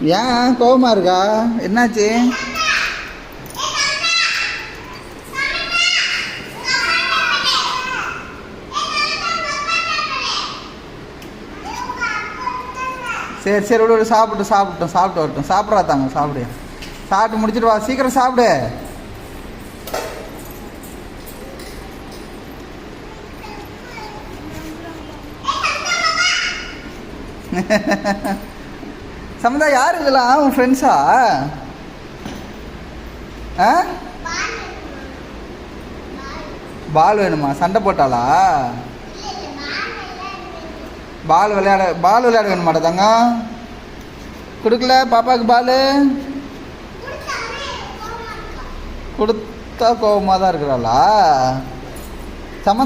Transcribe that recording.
ஏன் கோவமாக இருக்கா? என்னாச்சு? சரி சரி விடு, சாப்பிட்டு வரட்டும். சாப்பிட்றா தாங்க, சாப்பிடு. சாப்பிட்டு முடிச்சுட்டு வா, சீக்கிரம் சாப்பிடு. சமந்தா, யார் இதெல்லாம்? உன் ஃப்ரெண்ட்ஸா? ஆ, பால் வேணுமா? சண்டை போட்டாளா? பால் விளையாட வேணுமாடா தங்க? கொடுக்கல பாப்பாவுக்கு பால்? கொடுத்தா கோபமாக தான் இருக்கிறாளா? சம்மந்தம்